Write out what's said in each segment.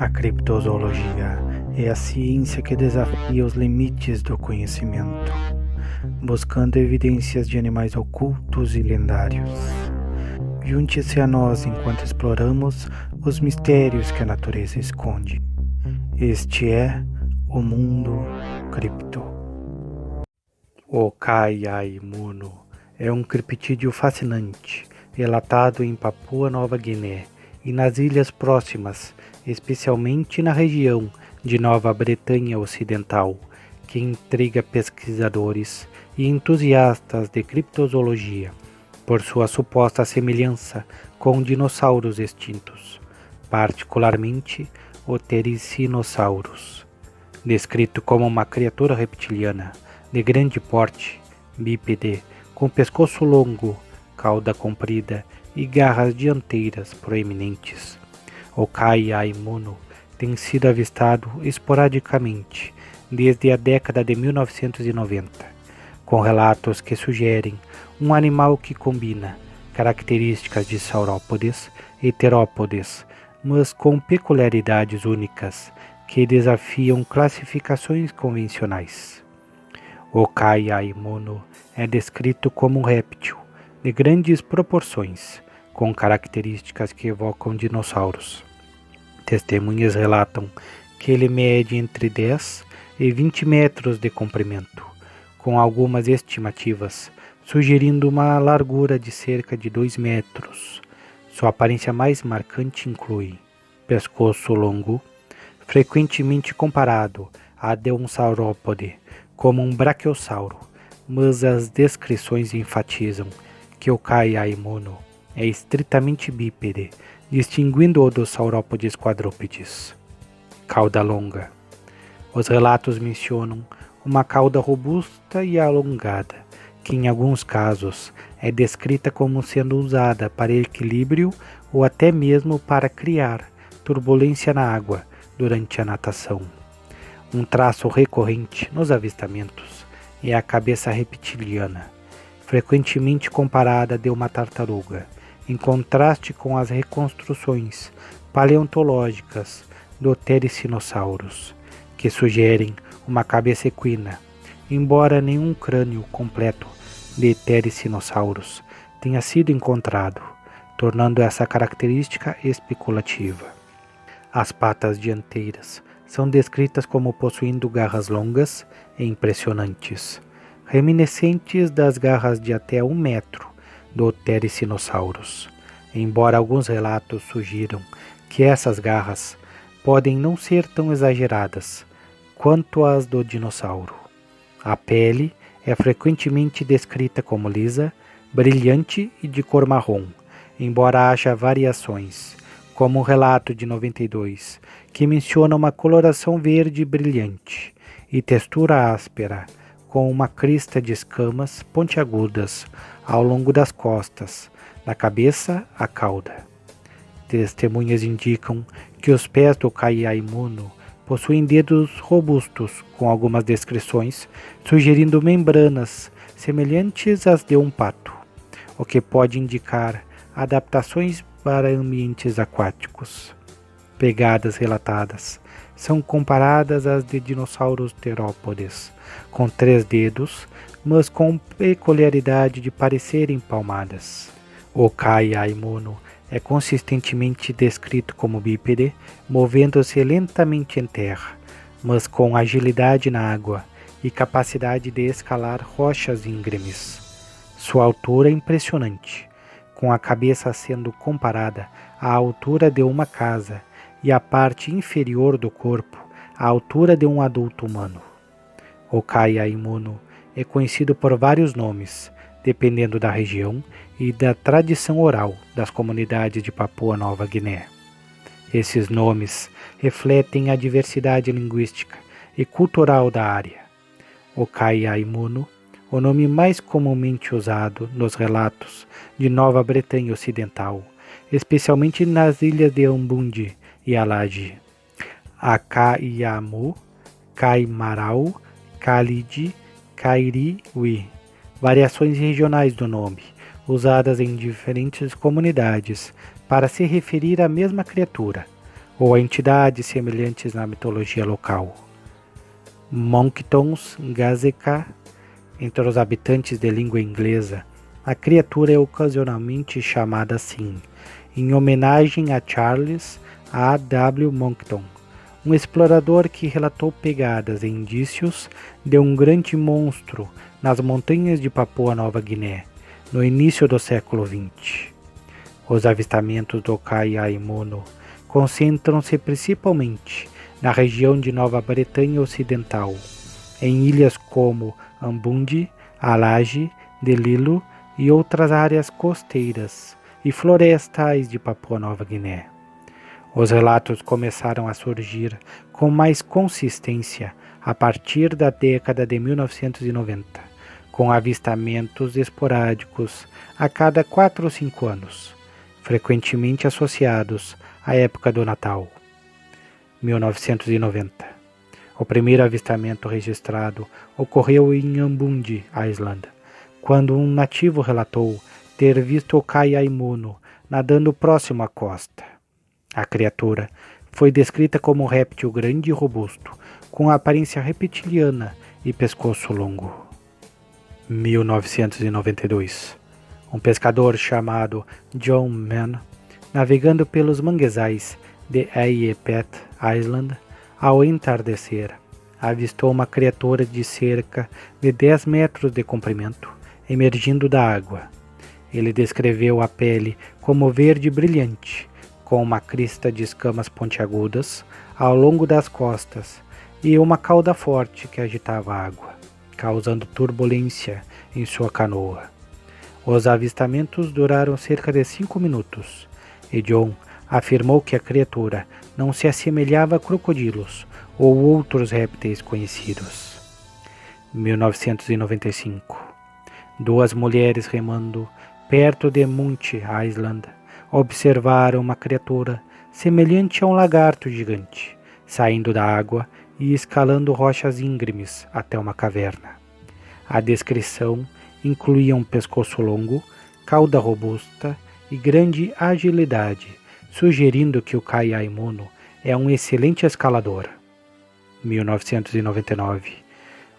A criptozoologia é a ciência que desafia os limites do conhecimento, buscando evidências de animais ocultos e lendários. Junte-se a nós enquanto exploramos os mistérios que a natureza esconde. Este é o Mundo Cripto. O Kaiaimuno é um criptídeo fascinante, relatado em Papua Nova Guiné e nas ilhas próximas, especialmente na região de Nova Bretanha Ocidental, que intriga pesquisadores e entusiastas de criptozoologia por sua suposta semelhança com dinossauros extintos, particularmente o Ptericinosaurus. Descrito como uma criatura reptiliana de grande porte, bípede, com pescoço longo, cauda comprida e garras dianteiras proeminentes, o Kaiaimuno tem sido avistado esporadicamente desde a década de 1990, com relatos que sugerem um animal que combina características de saurópodes e terópodes, mas com peculiaridades únicas que desafiam classificações convencionais. O Kaiaimuno é descrito como um réptil de grandes proporções, com características que evocam dinossauros. Testemunhas relatam que ele mede entre 10 e 20 metros de comprimento, com algumas estimativas sugerindo uma largura de cerca de 2 metros. Sua aparência mais marcante inclui pescoço longo, frequentemente comparado a de um saurópode, como um brachiosauro, mas as descrições enfatizam que o Kaiaimuno é estritamente bípede, distinguindo-o dos saurópodes quadrúpedes. Cauda longa. Os relatos mencionam uma cauda robusta e alongada, que em alguns casos é descrita como sendo usada para equilíbrio ou até mesmo para criar turbulência na água durante a natação. Um traço recorrente nos avistamentos é a cabeça reptiliana, frequentemente comparada a de uma tartaruga, em contraste com as reconstruções paleontológicas do Ptericinosaurus, que sugerem uma cabeça equina, embora nenhum crânio completo de Ptericinosaurus tenha sido encontrado, tornando essa característica especulativa. As patas dianteiras são descritas como possuindo garras longas e impressionantes, reminiscentes das garras de até 1 metro do Ptericinosaurus, embora alguns relatos sugiram que essas garras podem não ser tão exageradas quanto as do dinossauro. A pele é frequentemente descrita como lisa, brilhante e de cor marrom, embora haja variações, como o relato de 92, que menciona uma coloração verde brilhante e textura áspera, com uma crista de escamas pontiagudas ao longo das costas, da cabeça à cauda. Testemunhas indicam que os pés do Kaiaimuno possuem dedos robustos, com algumas descrições sugerindo membranas semelhantes às de um pato, o que pode indicar adaptações para ambientes aquáticos. Pegadas relatadas são comparadas às de dinossauros terópodes, com 3 dedos, mas com peculiaridade de parecerem palmadas. O Kaiaimuno é consistentemente descrito como bípede, movendo-se lentamente em terra, mas com agilidade na água e capacidade de escalar rochas íngremes. Sua altura é impressionante, com a cabeça sendo comparada à altura de uma casa e a parte inferior do corpo à altura de um adulto humano. O Kaiaimuno é conhecido por vários nomes, dependendo da região e da tradição oral das comunidades de Papua Nova Guiné. Esses nomes refletem a diversidade linguística e cultural da área. O Kaiaimuno, o nome mais comumente usado nos relatos de Nova Bretanha Ocidental, especialmente nas ilhas de Ambundi e Alagi. Akaiamu, Kaimarau, Kalidi, Kairiwi, variações regionais do nome, usadas em diferentes comunidades para se referir à mesma criatura, ou a entidades semelhantes na mitologia local. Monktons Gazeka. Entre os habitantes de língua inglesa, a criatura é ocasionalmente chamada assim, em homenagem a Charles A. W. Monckton, um explorador que relatou pegadas e indícios de um grande monstro nas montanhas de Papua Nova Guiné, no início do século XX. Os avistamentos do Kaiaimono concentram-se principalmente na região de Nova Bretanha Ocidental, em ilhas como Ambundi, Alage, Delilo e outras áreas costeiras e florestais de Papua Nova Guiné. Os relatos começaram a surgir com mais consistência a partir da década de 1990, com avistamentos esporádicos a cada 4 ou 5 anos, frequentemente associados à época do Natal. 1990. O primeiro avistamento registrado ocorreu em Ambundi Island, quando um nativo relatou ter visto o Kaiaimono nadando próximo à costa. A criatura foi descrita como um réptil grande e robusto, com aparência reptiliana e pescoço longo. 1992. Um pescador chamado John Mann, navegando pelos manguezais de Aiyepet Island, ao entardecer, avistou uma criatura de cerca de 10 metros de comprimento, emergindo da água. Ele descreveu a pele como verde brilhante, com uma crista de escamas pontiagudas ao longo das costas e uma cauda forte que agitava a água, causando turbulência em sua canoa. Os avistamentos duraram cerca de 5 minutos, e John afirmou que a criatura não se assemelhava a crocodilos ou outros répteis conhecidos. 1995. 2 mulheres remando perto de Munch Island observaram uma criatura semelhante a um lagarto gigante, saindo da água e escalando rochas íngremes até uma caverna. A descrição incluía um pescoço longo, cauda robusta e grande agilidade, sugerindo que o Kaiaimono é um excelente escalador. 1999.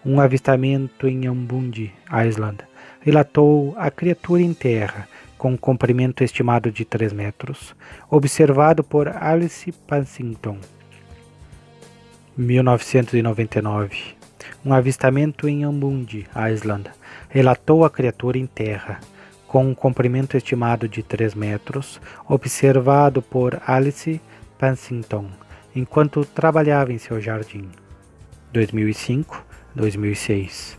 Um avistamento em Ambundi Island relatou a criatura em terra, com um comprimento estimado de 3 metros, observado por Alice Passington. 1999. Um avistamento em Ambundi Island relatou a criatura em terra, com um comprimento estimado de 3 metros, observado por Alice Passington, enquanto trabalhava em seu jardim. 2005-2006.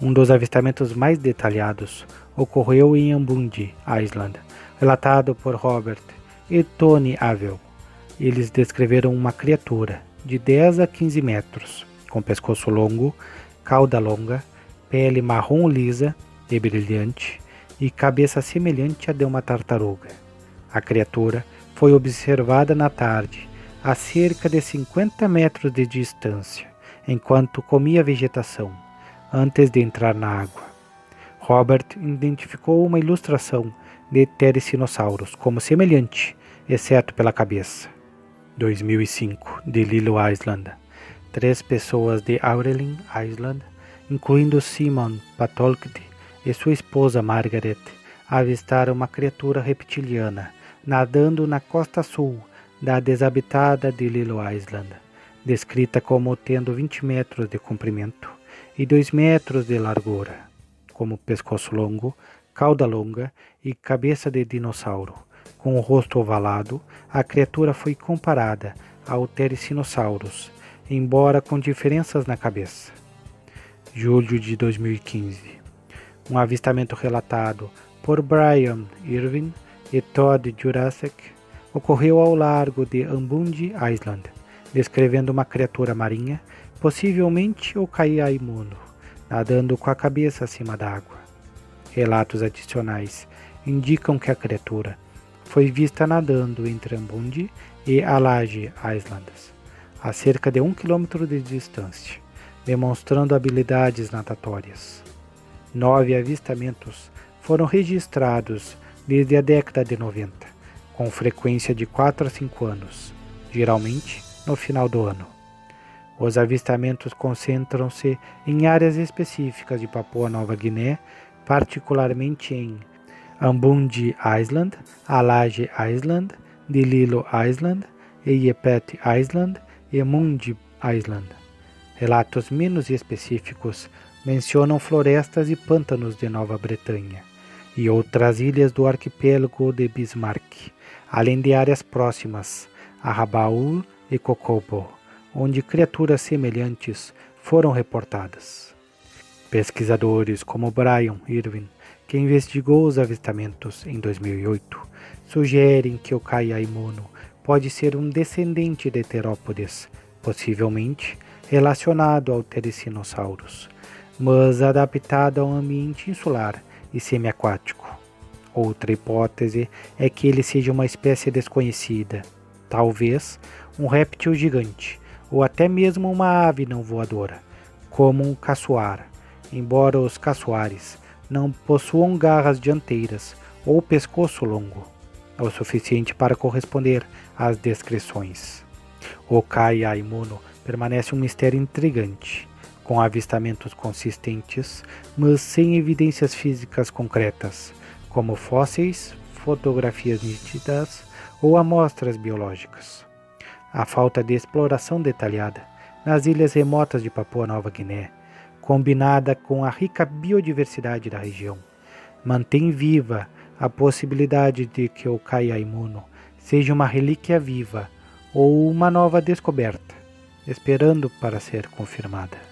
Um dos avistamentos mais detalhados ocorreu em Ambundi Island, relatado por Robert e Tony Avell. Eles descreveram uma criatura de 10 a 15 metros, com pescoço longo, cauda longa, pele marrom lisa e brilhante, e cabeça semelhante à de uma tartaruga. A criatura foi observada na tarde, a cerca de 50 metros de distância, enquanto comia vegetação, antes de entrar na água. Robert identificou uma ilustração de ptericinosauros como semelhante, exceto pela cabeça. 2005, de Lilo Island. 3 pessoas de Aurelin Island, incluindo Simon Patolkti e sua esposa Margaret, avistaram uma criatura reptiliana nadando na costa sul da desabitada de Lilo Island, descrita como tendo 20 metros de comprimento e 2 metros de largura, como pescoço longo, cauda longa e cabeça de dinossauro. Com o rosto ovalado, a criatura foi comparada ao Ptericinosaurus, embora com diferenças na cabeça. Julho de 2015. Um avistamento relatado por Brian Irving e Todd Jurasek ocorreu ao largo de Ambundi Island, descrevendo uma criatura marinha, possivelmente o Kaiaimono, nadando com a cabeça acima da água. Relatos adicionais indicam que a criatura foi vista nadando entre Ambundi e Alage Islands, a cerca de 1 km de distância, demonstrando habilidades natatórias. 9 avistamentos foram registrados desde a década de 90, com frequência de 4 a 5 anos, geralmente no final do ano. Os avistamentos concentram-se em áreas específicas de Papua Nova Guiné, particularmente em Ambundi Island, Alage Island, Dililo Island, Eyepet Island e Mundi Island. Relatos menos específicos mencionam florestas e pântanos de Nova Bretanha e outras ilhas do arquipélago de Bismarck, além de áreas próximas a Rabaul e Kokobo, onde criaturas semelhantes foram reportadas. Pesquisadores como Brian Irwin, que investigou os avistamentos em 2008, sugerem que o Kaiaimono pode ser um descendente de terópodes, possivelmente relacionado ao Ptericinosaurus, mas adaptado a um ambiente insular e semiaquático. Outra hipótese é que ele seja uma espécie desconhecida, talvez um réptil gigante, ou até mesmo uma ave não voadora, como um caçoar, embora os caçoares não possuam garras dianteiras ou pescoço longo, o suficiente para corresponder às descrições. O Kaiaimono permanece um mistério intrigante, com avistamentos consistentes, mas sem evidências físicas concretas, como fósseis, fotografias nítidas ou amostras biológicas. A falta de exploração detalhada nas ilhas remotas de Papua Nova Guiné, combinada com a rica biodiversidade da região, mantém viva a possibilidade de que o Kaiaimono seja uma relíquia viva ou uma nova descoberta, esperando para ser confirmada.